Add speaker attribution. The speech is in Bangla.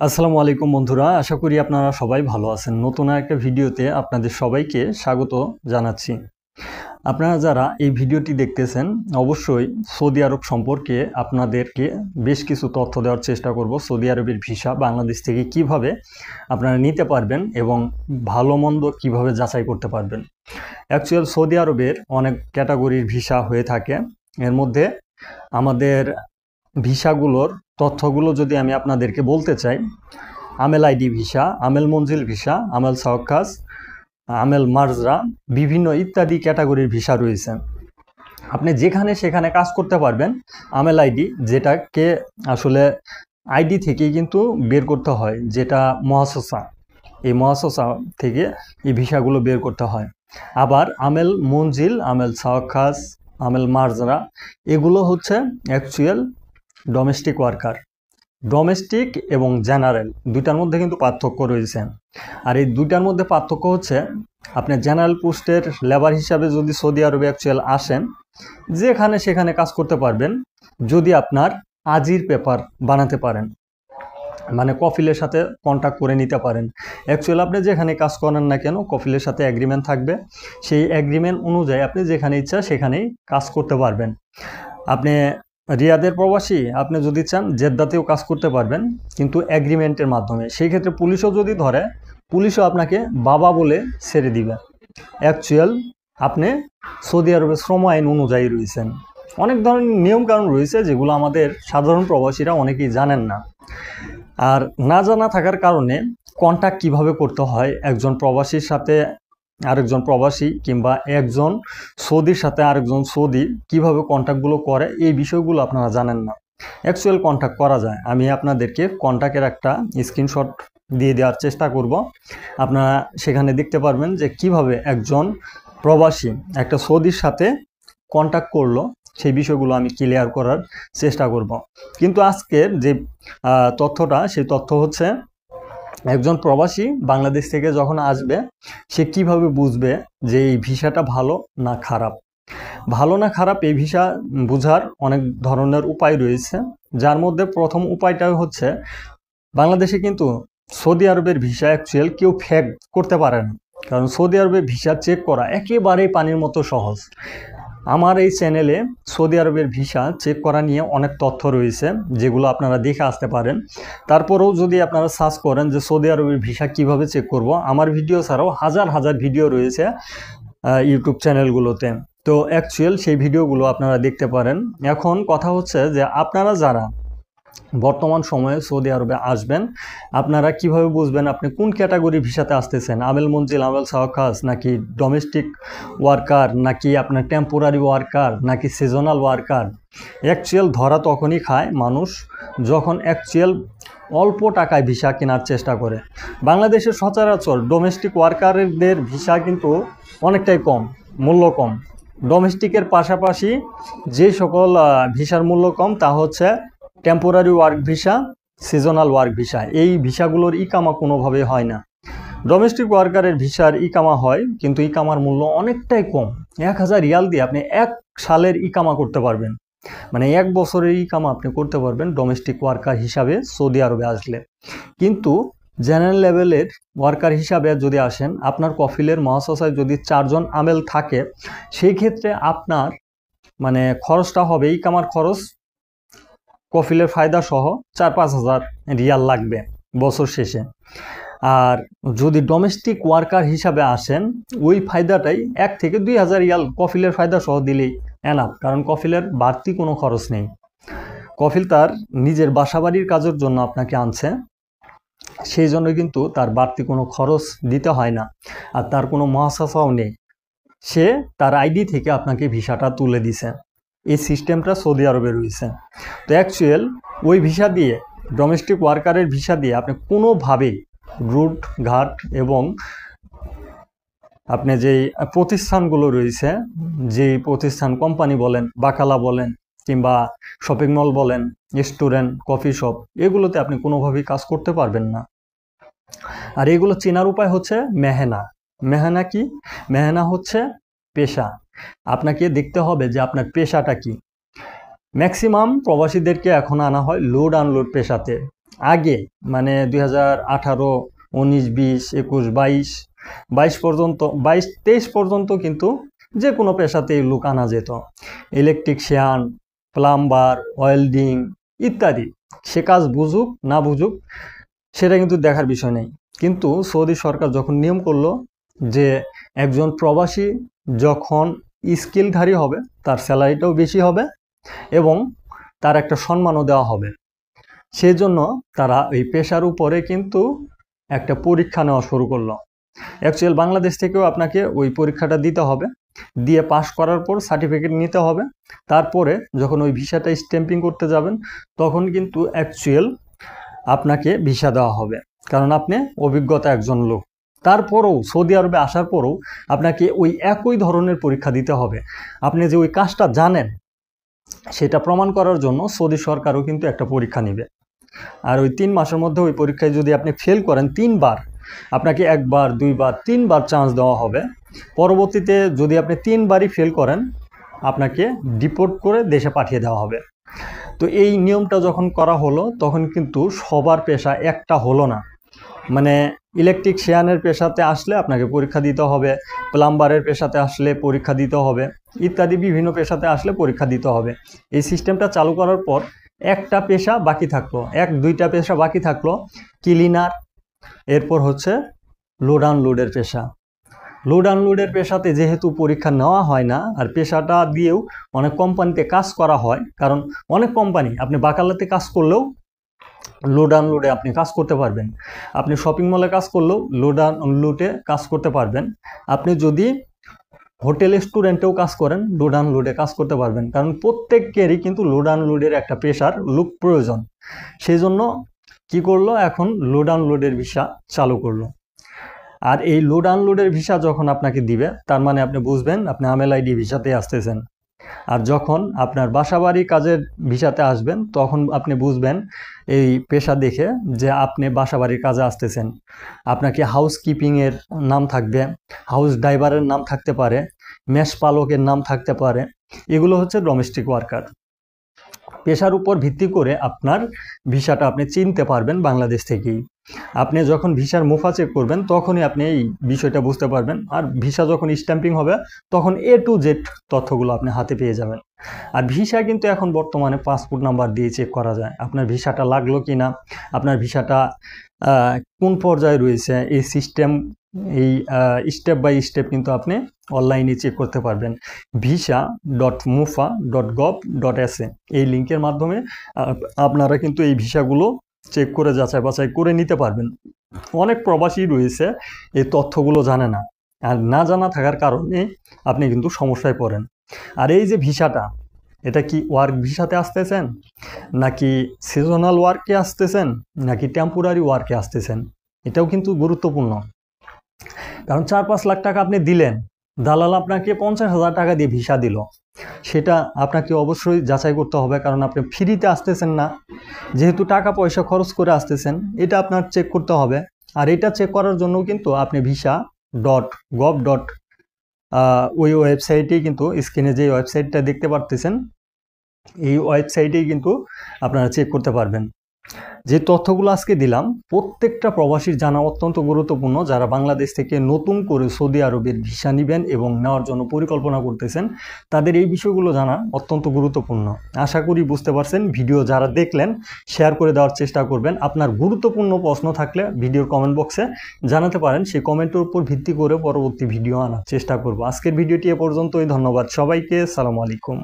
Speaker 1: আসসালামু আলাইকুম বন্ধুরা, আশা করি আপনারা সবাই ভালো আছেন। নতুন একটা ভিডিওতে আপনাদের সবাইকে স্বাগত জানাচ্ছি। আপনারা যারা এই ভিডিওটি দেখতেছেন, অবশ্যই সৌদি আরব সম্পর্কে আপনাদেরকে বেশ কিছু তথ্য দেওয়ার চেষ্টা করব। সৌদি আরবের ভিসা বাংলাদেশ থেকে কিভাবে আপনারা নিতে পারবেন এবং ভালো মন্দ কীভাবে যাচাই করতে পারবেন। অ্যাকচুয়াল সৌদি আরবের অনেক ক্যাটাগরির ভিসা হয়ে থাকে। এর মধ্যে আমাদের ভিসাগুলোর তথ্যগুলো যদি আমি আপনাদেরকে বলতে চাই, আমেল আইডি ভিসা, আমেল মঞ্জিল ভিসা, আমেল সাওকাস, আমেল মার্জরা, বিভিন্ন ইত্যাদি ক্যাটাগরির ভিসা রয়েছে। আপনি যেখানে সেখানে কাজ করতে পারবেন। আমেল আইডি, যেটাকে আসলে আইডি থেকেই কিন্তু বের করতে হয়, যেটা মহাসসা, এই মহাসসা থেকে এই ভিসাগুলো বের করতে হয়। আবার আমেল মঞ্জিল, আমেল সাওকাস, আমেল মার্জরা, এগুলো হচ্ছে অ্যাকচুয়াল ডোমেস্টিক ওয়ার্কার। ডোমেস্টিক এবং জেনারেল দুইটার মধ্যে কিন্তু পার্থক্য রয়েছে। আর এই দুইটার মধ্যে পার্থক্য হচ্ছে, আপনি জেনারেল পোস্টের লেবার হিসাবে যদি সৌদি আরবে অ্যাকচুয়াল আসেন, যেখানে সেখানে কাজ করতে পারবেন যদি আপনার আজির পেপার বানাতে পারেন, মানে কফিলের সাথে কন্ট্যাক্ট করে নিতে পারেন। অ্যাকচুয়াল আপনি যেখানে কাজ করেন না কেন, কফিলের সাথে এগ্রিমেন্ট থাকবে। সেই এগ্রিমেন্ট অনুযায়ী আপনি যেখানে ইচ্ছা সেখানেই কাজ করতে পারবেন। আপনি রিয়াদের প্রবাসী, আপনি যদি চান জেদ্দাতেও কাজ করতে পারবেন, কিন্তু এগ্রিমেন্টের মাধ্যমে। সেই ক্ষেত্রে পুলিশও যদি ধরে, পুলিশও আপনাকে বাবা বলে ছেড়ে দিবে। অ্যাকচুয়াল আপনি সৌদি আরবের শ্রম আইন অনুযায়ী রয়েছেন। অনেক ধরনের নিয়মকানুন রয়েছে যেগুলো আমাদের সাধারণ প্রবাসীরা অনেকেই জানেন না। আর না জানা থাকার কারণে কন্ট্যাক্ট কিভাবে করতে হয় একজন প্রবাসীর সাথে আরেকজন প্রবাসী, কিংবা একজন সৌদির সাথে আরেকজন সৌদি কিভাবে কন্ট্যাক্টগুলো করে, এই বিষয়গুলো আপনারা জানেন না। অ্যাকচুয়াল কন্ট্যাক্ট করা যায়। আমি আপনাদেরকে কন্ট্যাক্টের একটা স্ক্রিনশট দিয়ে দেওয়ার চেষ্টা করব। আপনারা সেখানে দেখতে পারবেন যে কিভাবে একজন প্রবাসী একটা সৌদির সাথে কন্ট্যাক্ট করলো, সেই বিষয়গুলো আমি ক্লিয়ার করার চেষ্টা করব। কিন্তু আজকের যে তথ্যটা, সেই তথ্য হচ্ছে, একজন প্রবাসী বাংলাদেশ থেকে যখন আসবে, সে কিভাবে বুঝবে যে এই ভিসাটা ভালো না খারাপ। ভালো না খারাপ এই ভিসা বোঝার অনেক ধরনের উপায় রয়েছে, যার মধ্যে প্রথম উপায়টা হচ্ছে, বাংলাদেশে কিন্তু সৌদি আরবের ভিসা অ্যাকচুয়াল কেউ ফেক করতে পারে না। কারণ সৌদি আরবের ভিসা চেক করা একেবারেই পানির মতো সহজ। আমার এই চ্যানেলে সৌদি আরবের ভিসা চেক করা নিয়ে অনেক তথ্য রয়েছে, যেগুলো আপনারা দেখে আসতে পারেন। তারপরেও যদি আপনারা সার্চ করেন যে সৌদি আরবের ভিসা কিভাবে চেক করব, আমার ভিডিও ছাড়াও হাজার হাজার ভিডিও রয়েছে ইউটিউব চ্যানেলগুলোতে। তো অ্যাকচুয়াল সেই ভিডিওগুলো আপনারা দেখতে পারেন। এখন কথা হচ্ছে যে আপনারা যারা বর্তমান সময়ে সৌদি আরবে আসবেন, আপনারা কিভাবে বুঝবেন আপনি কোন ক্যাটাগরির ভিসাতে আসতেছেন? আমেল মঞ্জিল, আমেল সাওকাস, নাকি ডোমেস্টিক ওয়ার্কার, নাকি আপনার টেম্পোরারি ওয়ার্কার, নাকি সিজনাল ওয়ার্কার? অ্যাকচুয়াল ধরা তখনই খায় মানুষ যখন অ্যাকচুয়াল অল্প টাকায় ভিসা কেনার চেষ্টা করে। বাংলাদেশের সচরাচর ডোমেস্টিক ওয়ার্কারদের ভিসা কিন্তু অনেকটাই কম, মূল্য কম। ডোমেস্টিকের পাশাপাশি যে সকল ভিসার মূল্য কম, তা হচ্ছে temporary work visa, seasonal work visa. এই ভিসাগুলোর ইকামা কোনোভাবে হয় না। ডোমেস্টিক ওয়ার্কারের ভিসার ইকামা হয়, কিন্তু ইকামার মূল্য অনেকটাই কম। 1000 রিয়াল দিয়ে আপনি 1 সালের ইকামা করতে পারবেন, মানে 1 বছরের ইকামা আপনি করতে পারবেন ডোমেস্টিক ওয়ার্কার হিসাবে সৌদি আরবে আসলে। কিন্তু জেনারেল লেভেলের ওয়ার্কার হিসাবে যদি আসেন, আপনার কফিলের মহাশয় যদি 4 জন আমেল থাকে, সেই ক্ষেত্রে আপনার মানে খরচটা হবে, ইকামার খরচ কফিলের ফায়দা সহ 4-5 হাজার রিয়াল লাগবে বছর শেষে। আর যদি ডোমেস্টিক ওয়ার্কার হিসাবে আসেন, ওই ফায়দাটাই 1 থেকে 2000 রিয়াল কফিলের ফায়দা সহ দিলেই এনাফ। কারণ কফিলের বাড়তি কোনো খরচ নেই। কফিল তার নিজের বাসাবাড়ির কাজের জন্য আপনাকে আনছে, সেই জন্য কিন্তু তার বাড়তি কোনো খরচ দিতে হয় না। আর তার কোনো মহাসাসাও নেই, সে তার আইডি থেকে আপনাকে ভিসাটা তুলে দিছে। এই সিস্টেমটা সৌদি আরবে রয়েছে। তো অ্যাকচুয়াল ওই ভিসা দিয়ে, ডোমেস্টিক ওয়ার্কারের ভিসা দিয়ে আপনি কোনোভাবেই রুট ঘাট এবং আপনি যেই প্রতিষ্ঠানগুলো রয়েছে, যেই প্রতিষ্ঠান, কোম্পানি বলেন, বাকালা বলেন, কিংবা শপিং মল বলেন, রেস্টুরেন্ট, কফি শপ, এগুলোতে আপনি কোনোভাবেই কাজ করতে পারবেন না। আর এগুলো চেনার উপায় হচ্ছে মেহনা। মেহনা কি? মেহনা হচ্ছে পেশা। আপনাকে দেখতে হবে যে আপনার পেশাটা কি। ম্যাক্সিমাম প্রবাসীদেরকে এখন আনা হয় লোড আনলোড পেশাতে। আগে মানে 2018, 19, 20, 21, 22 পর্যন্ত, 22-23 পর্যন্ত কিন্তু যে কোনো পেশাতেই লোক আনা যেত। ইলেকট্রিশিয়ান, প্লাম্বার, ওয়েল্ডিং ইত্যাদি, সে কাজ বুঝুক না বুঝুক সেটা কিন্তু দেখার বিষয় নেই। কিন্তু সৌদি সরকার যখন নিয়ম করলো যে একজন প্রবাসী যখন স্কিলধারী হবে তার স্যালারিটাও বেশি হবে এবং তার একটা সম্মানও দেওয়া হবে, সেজন্য তারা এই পেশার উপরে কিন্তু একটা পরীক্ষা নেওয়া শুরু করলো। অ্যাকচুয়াল বাংলাদেশ থেকেও আপনাকে ওই পরীক্ষাটা দিতে হবে, দিয়ে পাস করার পর সার্টিফিকেট নিতে হবে। তারপরে যখন ওই ভিসাটা স্ট্যাম্পিং করতে যাবেন তখন কিন্তু অ্যাকচুয়াল আপনাকে ভিসা দেওয়া হবে, কারণ আপনি অভিজ্ঞতা একজন লোক। তারপরেও সৌদি আরবে আসার পরেও আপনাকে ওই একই ধরনের পরীক্ষা দিতে হবে। আপনি যে ওই কাজটা জানেন সেটা প্রমাণ করার জন্য সৌদি সরকারও কিন্তু একটা পরীক্ষা নেবে। আর ওই 3 মাসের মধ্যে ওই পরীক্ষায় যদি আপনি ফেল করেন 3 বার, আপনাকে 1 বার 2 বার 3 বার চান্স দেওয়া হবে। পরবর্তীতে যদি আপনি 3 বারই ফেল করেন আপনাকে ডিপোর্ট করে দেশে পাঠিয়ে দেওয়া হবে। তো এই নিয়মটা যখন করা হলো তখন কিন্তু সবার পেশা একটা হলো না। মানে ইলেকট্রিশিয়ানের পেশাতে আসলে আপনাকে পরীক্ষা দিতে হবে, প্লাম্বারের পেশাতে আসলে পরীক্ষা দিতে হবে, ইত্যাদি বিভিন্ন পেশাতে আসলে পরীক্ষা দিতে হবে। এই সিস্টেমটা চালু করার পর একটা পেশা বাকি থাকলো, 1-2টা পেশা বাকি থাকলো, ক্লিনার, এরপর হচ্ছে লোড আনলোডের পেশা। লোড আনলোডের পেশাতে যেহেতু পরীক্ষা নেওয়া হয় না, আর পেশাটা দিয়েও অনেক কোম্পানিতে কাজ করা হয়, কারণ অনেক কোম্পানি আপনি বাকালাতে কাজ করলেও লোড আনলোডে আপনি কাজ করতে পারবেন, আপনি শপিং মলে কাজ করলেও লোড আনলোডে কাজ করতে পারবেন, আপনি যদি হোটেল রেস্টুরেন্টেও কাজ করেন লোড আনলোডে কাজ করতে পারবেন, কারণ প্রত্যেকেরই কিন্তু লোড আনলোডের একটা পেশার লোক প্রয়োজন। সেই জন্য কি করলো, এখন লোড আনলোডের ভিসা চালু করলো। আর এই লোড আনলোডের ভিসা যখন আপনাকে দিবে তার মানে আপনি বুঝবেন আপনি আমেল আইডি ভিসাতে আসতেছেন। আর যখন আপনার বাসাবাড়ি কাজের ভিসাতে আসবেন তখন আপনি বুঝবেন এই পেশা দেখে যে আপনি বাসাবাড়ির কাজে আসতেছেন। আপনাকে হাউস কিপিংয়ের নাম থাকবে, হাউস ড্রাইভারের নাম থাকতে পারে, মেষ পালকের নাম থাকতে পারে, এগুলো হচ্ছে ডোমেস্টিক ওয়ার্কার। পেশার উপর ভিত্তি করে আপনার ভিসাটা আপনি চিনতে পারবেন বাংলাদেশ থেকেই। আপনি যখন ভিসার মুফা চেক করবেন তখনই আপনি এই বিষয়টা বুঝতে পারবেন। আর ভিসা যখন স্ট্যাম্পিং হবে তখন A to Z তথ্যগুলো আপনি হাতে পেয়ে যাবেন। আর ভিসা কিন্তু এখন বর্তমানে পাসপোর্ট নাম্বার দিয়ে চেক করা যায় আপনার ভিসাটা লাগলো কি না, আপনার ভিসাটা কোন পর্যায়ে রয়েছে, এই সিস্টেম এই স্টেপ বাই স্টেপ কিন্তু আপনি অনলাইনে চেক করতে পারবেন। visa.mufa.gov.sa এই লিঙ্কের মাধ্যমে আপনারা কিন্তু এই ভিসাগুলো চেক করে যাচাই বাছাই করে নিতে পারবেন। অনেক প্রবাসী রয়েছে এই তথ্যগুলো জানে না, আর না জানা থাকার কারণে আপনি কিন্তু সমস্যায় পড়েন। আর এই যে ভিসাটা, এটা কি ওয়ার্ক ভিসাতে আসতেছেন, নাকি সিজনাল ওয়ার্কে আসতেছেন, নাকি টেম্পোরারি ওয়ার্কে আসতেছেন, এটাও কিন্তু গুরুত্বপূর্ণ। কারণ 4-5 লাখ টাকা আপনি দিলেন, দালাল আপনাকে 50,000 টাকা দিয়ে ভিসা দিল, সেটা আপনাকে অবশ্যই যাচাই করতে হবে, কারণ আপনি ফ্রিতে আসতেছেন না, যেহেতু টাকা পয়সা খরচ করে আসতেছেন, এটা আপনার চেক করতে হবে। আর এটা চেক করার জন্য কিন্তু আপনি visa.gov. ওই ওয়েবসাইটেই কিন্তু স্ক্রিনে যে ওয়েবসাইটটা দেখতে পারতেছেন এই ওয়েবসাইটেই কিন্তু আপনারা চেক করতে পারবেন। যে তথ্যগুলো আজকে দিলাম প্রত্যেকটা প্রবাসীর জানা অত্যন্ত গুরুত্বপূর্ণ। যারা বাংলাদেশ থেকে নতুন করে সৌদি আরবের ভিসা নেবেন এবং নেওয়ার জন্য পরিকল্পনা করতেছেন তাদের এই বিষয়গুলো জানা অত্যন্ত গুরুত্বপূর্ণ। আশা করি বুঝতে পারছেন। ভিডিও যারা দেখলেন শেয়ার করে দেওয়ার চেষ্টা করবেন। আপনার গুরুত্বপূর্ণ প্রশ্ন থাকলে ভিডিওর কমেন্ট বক্সে জানাতে পারেন, সেই কমেন্টের উপর ভিত্তি করে পরবর্তী ভিডিও আনার চেষ্টা করব। আজকের ভিডিওটি এ পর্যন্তই। ধন্যবাদ সবাইকে। আসসালামু আলাইকুম।